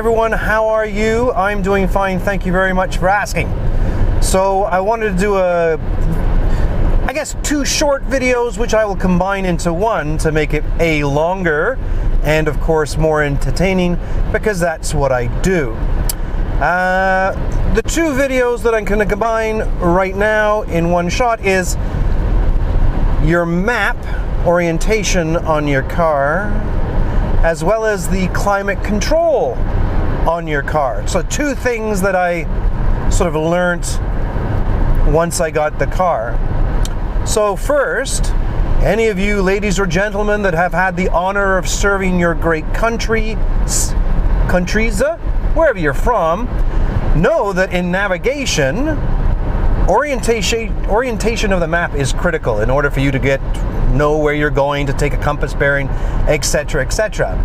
everyone, how are you? I'm doing fine, thank you very much for asking. So I wanted to do I guess 2 short videos which I will combine into one to make it A, longer, and of course more entertaining, because that's what I do. The 2 videos that I'm going to combine right now in one shot is your map orientation on your car, as well as the climate control on your car. So 2 things that I sort of learned once I got the car. So first, any of you ladies or gentlemen that have had the honor of serving your great countries, wherever you're from, know that in navigation, orientation of the map is critical in order for you to know where you're going, to take a compass bearing, etc., etc.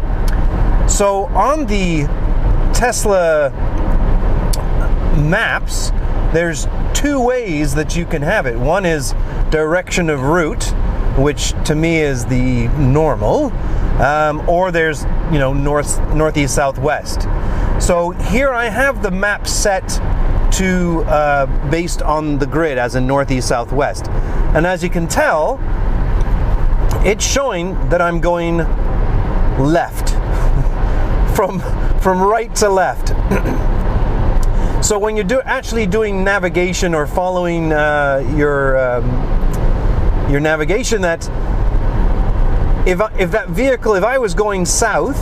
So on the Tesla maps, there's 2 ways that you can have it. One is direction of route, which to me is the normal, or there's, you know, northeast, southwest. So here I have the map set to based on the grid as in northeast, southwest, and as you can tell, it's showing that I'm going left from right to left. So when you're actually doing navigation or following your navigation, that if I was going south,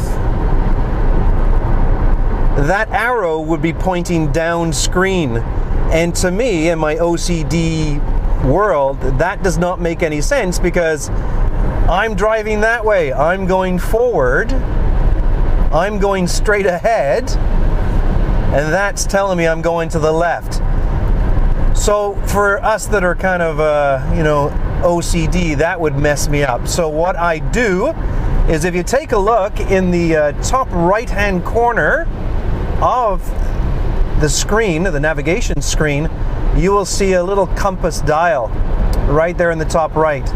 that arrow would be pointing down screen, and to me, in my OCD world, that does not make any sense, because I'm driving that way. I'm going forward. I'm going straight ahead, and that's telling me I'm going to the left. So for us that are kind of, OCD, that would mess me up. So what I do is, if you take a look in the top right-hand corner of the screen, the navigation screen, you will see a little compass dial right there in the top right.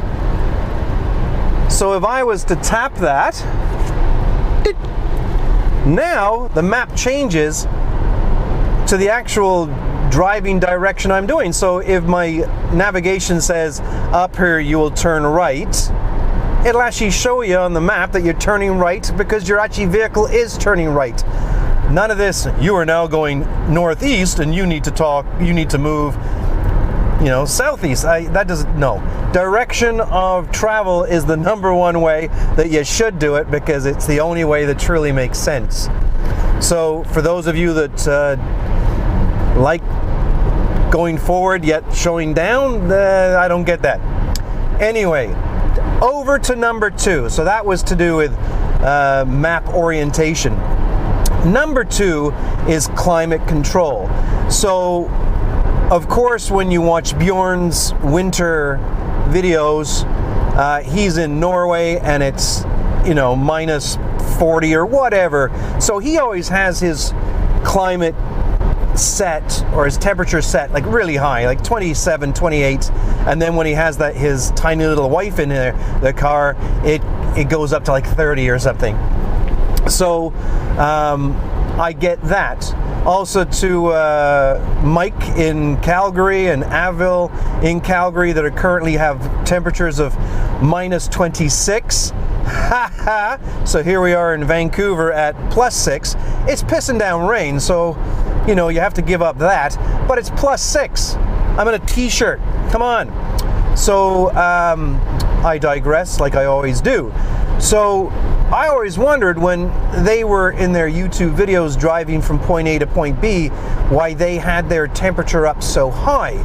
So if I was to tap that, now the map changes to the actual driving direction I'm doing. So if my navigation says up here you will turn right, it'll actually show you on the map that you're turning right, because your actual vehicle is turning right. None of this, you are now going northeast and you need to move, southeast. No. Direction of travel is the #1 way that you should do it, because it's the only way that truly makes sense. So for those of you that like going forward yet showing down, I don't get that. Anyway, over to number 2. So that was to do with map orientation. Number 2 is climate control. So of course, when you watch Bjorn's winter videos, he's in Norway and it's minus 40 or whatever. So he always has his climate set, or his temperature set, like really high, like 27, 28, and then when he has his tiny little wife in the car, it goes up to like 30 or something. So I get that. Also to Mike in Calgary and Avil in Calgary that currently have temperatures of minus 26. So here we are in Vancouver at +6. It's pissing down rain, so you have to give up that, but it's +6. I'm in a t-shirt, come on. So I digress, like I always do. So I always wondered, when they were in their YouTube videos driving from point A to point B, why they had their temperature up so high.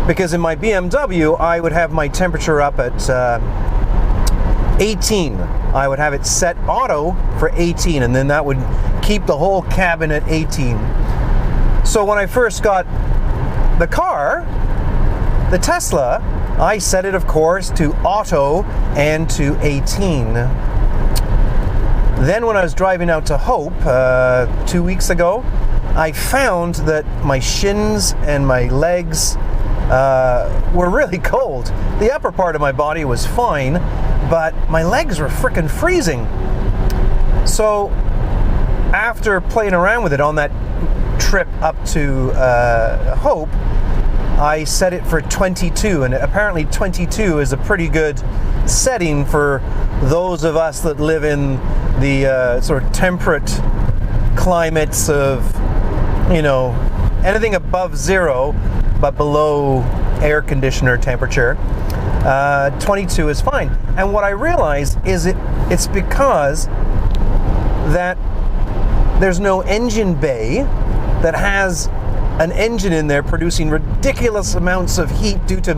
Because in my BMW, I would have my temperature up at 18. I would have it set auto for 18, and then that would keep the whole cabin at 18. So when I first got the car, the Tesla, I set it, of course, to auto and to 18. Then when I was driving out to Hope 2 weeks ago, I found that my shins and my legs were really cold. The upper part of my body was fine, but my legs were frickin' freezing. So after playing around with it on that trip up to Hope, I set it for 22, and apparently 22 is a pretty good setting for those of us that live in the sort of temperate climates of, anything above 0 but below air conditioner temperature. 22 is fine. And what I realized is it's because that there's no engine bay that has an engine in there producing ridiculous amounts of heat due to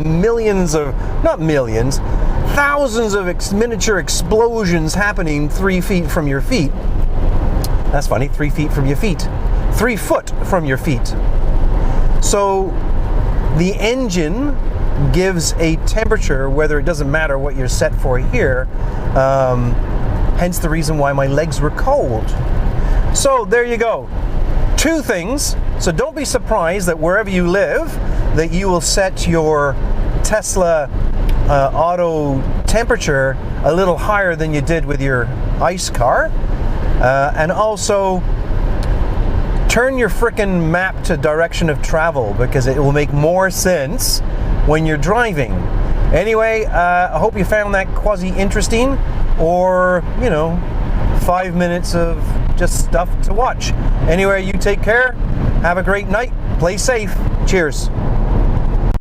thousands of miniature explosions happening 3 feet from your feet. That's funny, 3 feet from your feet. 3 foot from your feet. So the engine gives a temperature, whether it doesn't matter what you're set for here, hence the reason why my legs were cold. So there you go. 2 things. So don't be surprised that wherever you live, that you will set your Tesla auto temperature a little higher than you did with your ICE car. And also, turn your frickin' map to direction of travel, because it will make more sense when you're driving. Anyway, I hope you found that quasi-interesting, or, 5 minutes of just stuff to watch. Anyway, you take care. Have a great night. Play safe. Cheers.